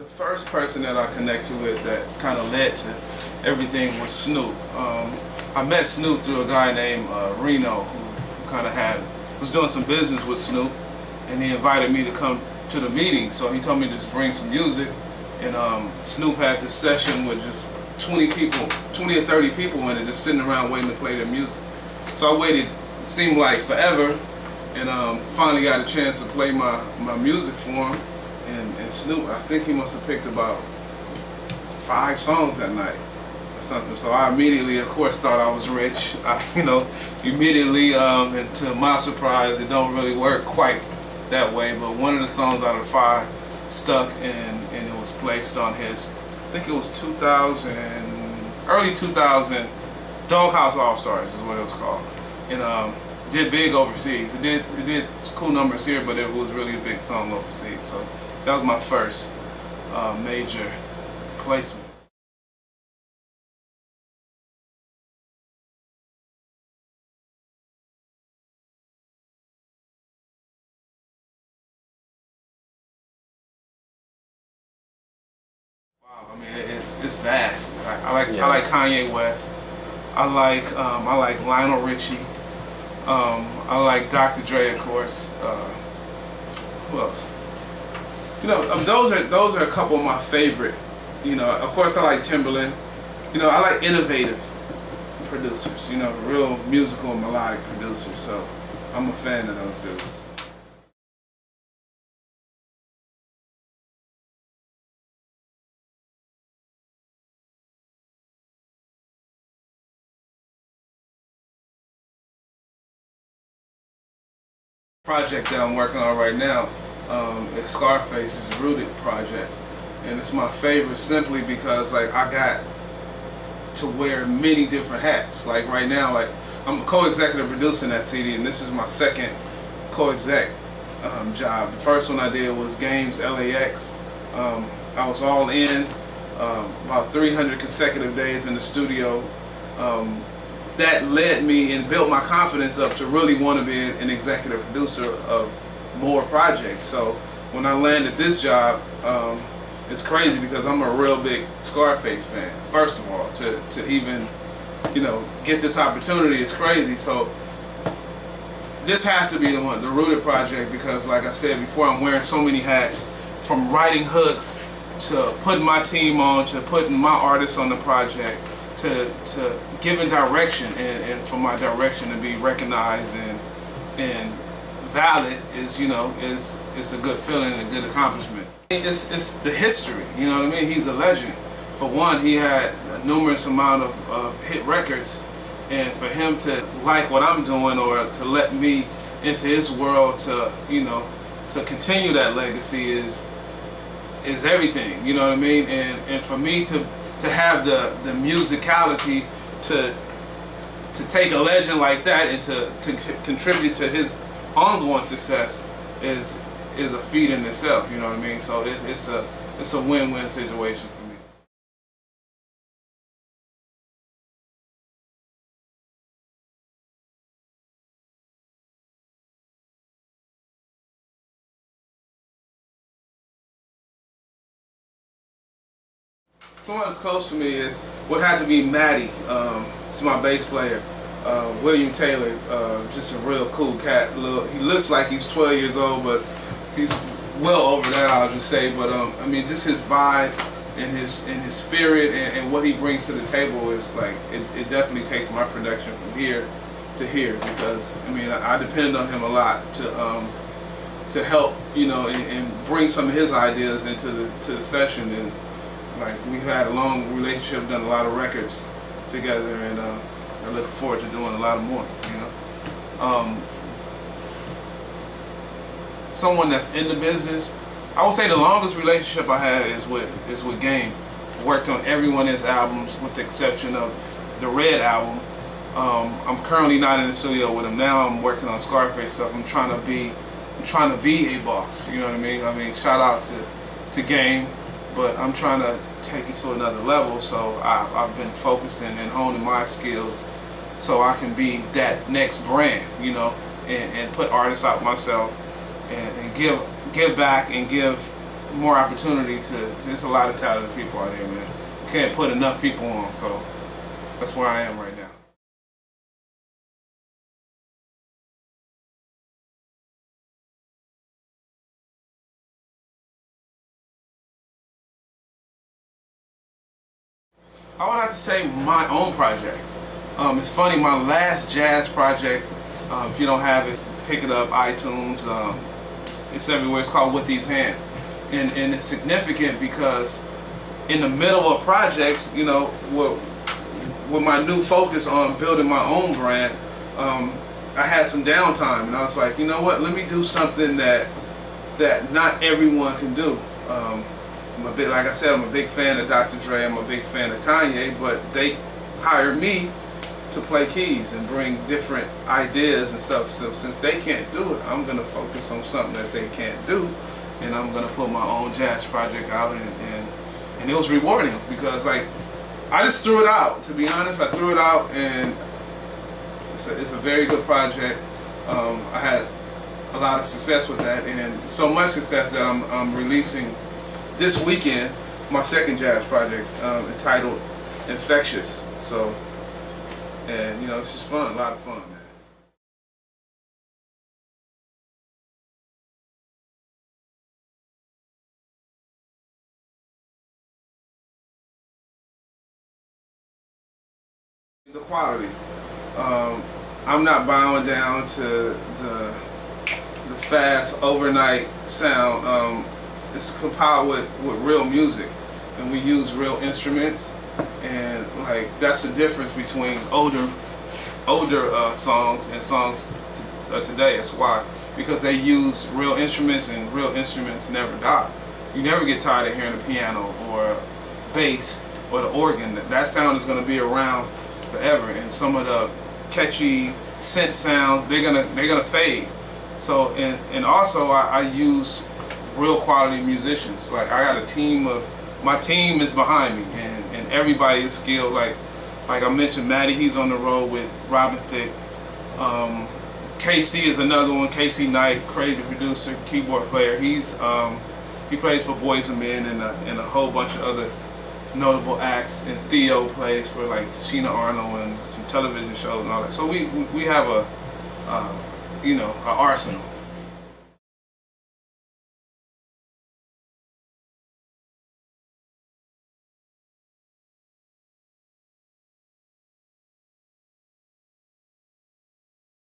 The first person that I connected with that kind of led to everything was Snoop. I met Snoop through a guy named Reno, who kind of was doing some business with Snoop, and he invited me to come to the meeting. So he told me to just bring some music, and Snoop had this session with just 20 people, 20 or 30 people in it, just sitting around waiting to play their music. So I waited, it seemed like forever, and finally got a chance to play my music for him. And Snoop, I think he must have picked about 5 songs that night or something. So I immediately, of course, thought I was rich. Immediately, and to my surprise, it don't really work quite that way. But one of the songs out of the 5 stuck, and it was placed on his, I think it was 2000, early 2000, Doghouse All Stars is what it was called. And did big overseas. It did cool numbers here, but it was really a big song overseas. So that was my first major placement. Wow, I mean it's vast. I like Kanye West. I like Lionel Richie. I like Dr. Dre, of course. Who else? Those are a couple of my favorite. Of course, I like Timberland. I like innovative producers. Real musical and melodic producers. So I'm a fan of those dudes. Project that I'm working on right now is Scarface's Rooted project, and it's my favorite simply because I got to wear many different hats. Like right now, I'm a co-executive producer in that CD, and this is my second co-exec job. The first one I did was Games LAX. I was all in, about 300 consecutive days in the studio. That led me and built my confidence up to really want to be an executive producer of more projects. So when I landed this job, it's crazy because I'm a real big Scarface fan. First of all, to even get this opportunity is crazy. So this has to be the one, the Rooted project, because like I said before, I'm wearing so many hats, from writing hooks to putting my team on to putting my artists on the project, to giving direction, and for my direction to be recognized and valid is a good feeling and a good accomplishment. It's the history, you know what I mean? He's a legend. For one, he had a numerous amount of hit records, and for him to like what I'm doing or to let me into his world to continue that legacy is everything, you know what I mean? And for me to have the musicality to take a legend like that and to contribute to his ongoing success is a feat in itself, you know what I mean? So it's a win-win situation for me. Someone that's close to me would have to be Matty. It's my bass player. William Taylor, just a real cool cat. He looks like he's 12 years old, but he's well over that, I'll just say. But I mean, just his vibe and his spirit and what he brings to the table is like it definitely takes my production from here to here, because I mean I depend on him a lot to help and bring some of his ideas into the session. And like, we've had a long relationship, done a lot of records together, and I look forward to doing a lot more, Someone that's in the business, I would say the longest relationship I had is with Game. Worked on every one of his albums with the exception of the Red album. I'm currently not in the studio with him now. I'm working on Scarface stuff. I'm trying to be a boss, you know what I mean? I mean, shout out to Game. But I'm trying to take it to another level, so I've been focusing and honing my skills so I can be that next brand, and put artists out myself and give back and give more opportunity to. There's a lot of talented people out here, man. You can't put enough people on, so that's where I am right now. I would have to say my own project. It's funny, my last jazz project, if you don't have it, pick it up, iTunes, it's everywhere. It's called With These Hands. And it's significant because in the middle of projects, you know, with my new focus on building my own brand, I had some downtime, and I was like, you know what, let me do something that not everyone can do. Like I said, I'm a big fan of Dr. Dre, I'm a big fan of Kanye, but they hired me to play keys and bring different ideas and stuff. So since they can't do it, I'm going to focus on something that they can't do, and I'm going to put my own jazz project out, and it was rewarding because, like, I just threw it out. To be honest, I threw it out, and it's a very good project. I had a lot of success with that, and so much success that I'm releasing this weekend my second jazz project, entitled Infectious. So, and you know, it's just fun, a lot of fun, man. The quality. I'm not bowing down to the fast overnight sound. It's compiled with real music, and we use real instruments, and like that's the difference between older songs and songs today. That's why, because they use real instruments, and real instruments never die. You never get tired of hearing the piano or bass or the organ. That sound is going to be around forever, and some of the catchy synth sounds, they're gonna fade. So and also I use real quality musicians. Like, I got a team my team is behind me, and everybody is skilled. Like I mentioned, Maddie, he's on the road with Robin Thicke. KC is another one. KC Knight, crazy producer, keyboard player. He plays for Boys and Men and a whole bunch of other notable acts. And Theo plays for like Sheena Arnold and some television shows and all that. So we have a you know, an arsenal.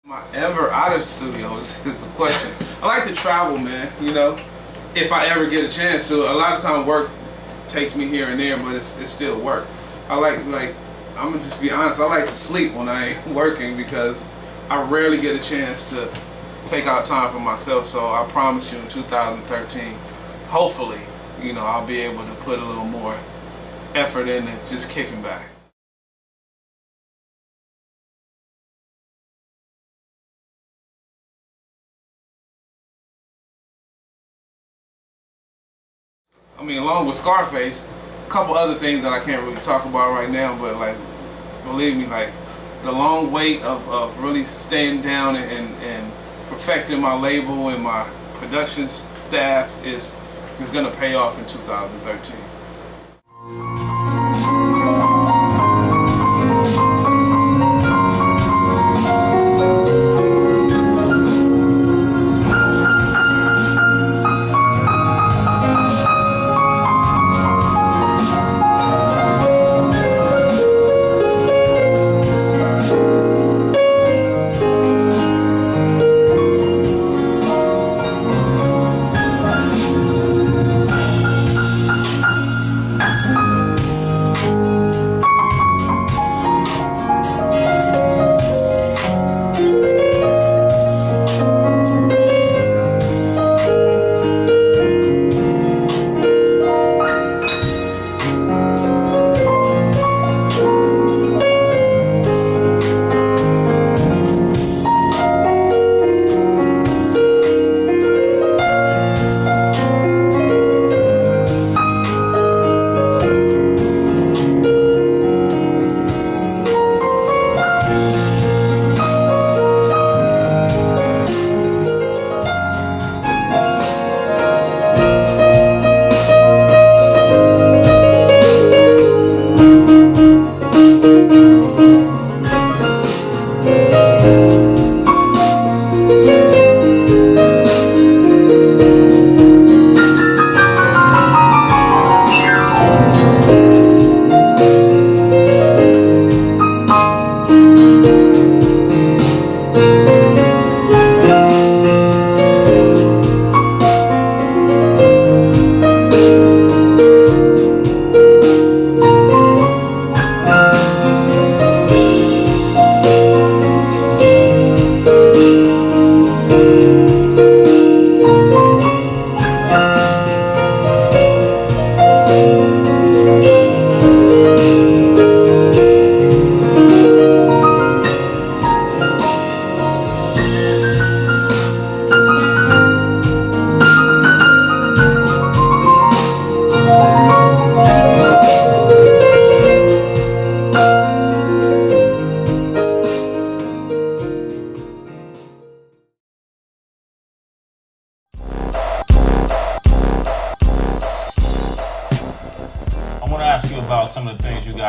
My ever out of studio is the question. I like to travel, man, you know, if I ever get a chance to. A lot of time work takes me here and there, but it's still work. I like, I'm gonna just be honest, I like to sleep when I ain't working because I rarely get a chance to take out time for myself. So I promise you in 2013, hopefully, you know, I'll be able to put a little more effort in it, just kicking back. I mean, along with Scarface, a couple other things that I can't really talk about right now, but like, believe me, like the long wait of really staying down and perfecting my label and my production staff is gonna pay off in 2013.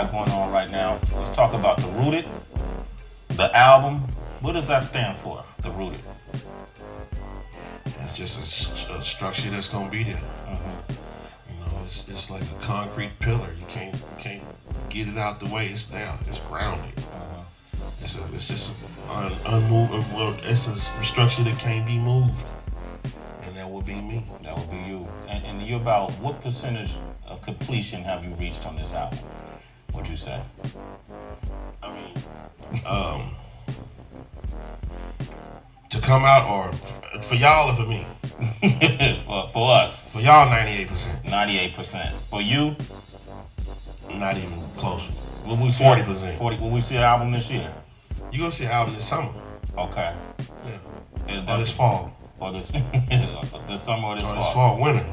got going on right now. Let's talk about the Rooted, the album. What does that stand for, the Rooted? It's just a structure that's gonna be there. You know, it's like a concrete pillar. You can't get it out the way. It's there. It's grounded. It's just unmoved. Well, it's a structure that can't be moved, and that would be me. That would be you. And you about what percentage of completion have you reached on this album? What'd you say? I mean, to come out, or for y'all or for me? for us. For y'all, 98%. 98%. For you? Not even close. 40%. 40. Will we see an album this year? You gonna see an album this summer? Okay. Yeah. Or this fall. Or this summer or this fall. Or this fall, winter.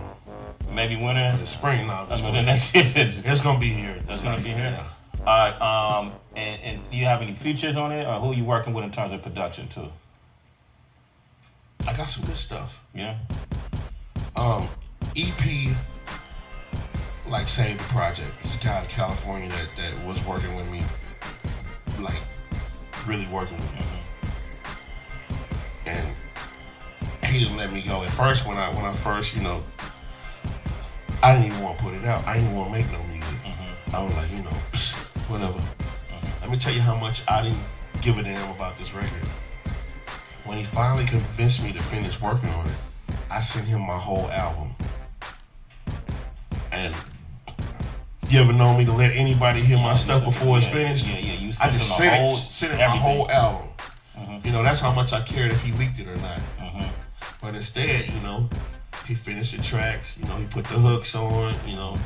Maybe winter. This spring, no. That's the next year. It's gonna be here. It's gonna be here. Yeah. All right. And do you have any features on it, or who are you working with in terms of production too? I got some good stuff. Yeah. EP, like Save the Project. It's a guy in California that was working with me, like really working with me, and he didn't let me go. At first, when I first, you know, I didn't even want to put it out. I didn't want to make no music. I was like, you know, whatever. Let me tell you how much I didn't give a damn about this record. When he finally convinced me to finish working on it, I sent him my whole album. And you ever known me to let anybody hear my stuff before it's finished? Yeah. I just sent him my whole album. You know, that's how much I cared if he leaked it or not. But instead, you know, he finished the tracks. You know, he put the hooks on. You know,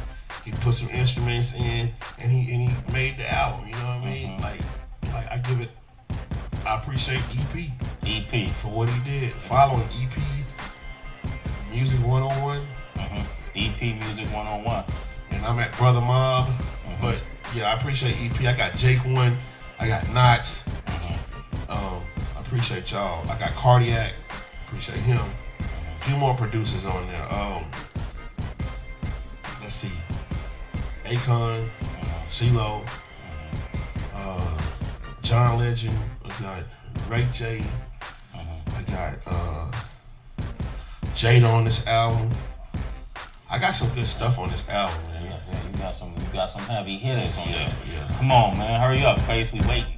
he put some instruments in, and he made the album. You know what I mean? Like I appreciate EP for what he did. Following EP, Music 101. EP Music 101. And I'm at Brother Mob. But yeah, I appreciate EP. I got Jake One. I got Knots. I appreciate y'all. I got Cardiac. Appreciate him. A few more producers on there. Let's see. Akon, CeeLo, John Legend. I got Ray J. I got Jada on this album. I got some good stuff on this album, man. Yeah, you got some heavy hitters on there. Yeah. Come on, man, hurry up, Face. We waiting.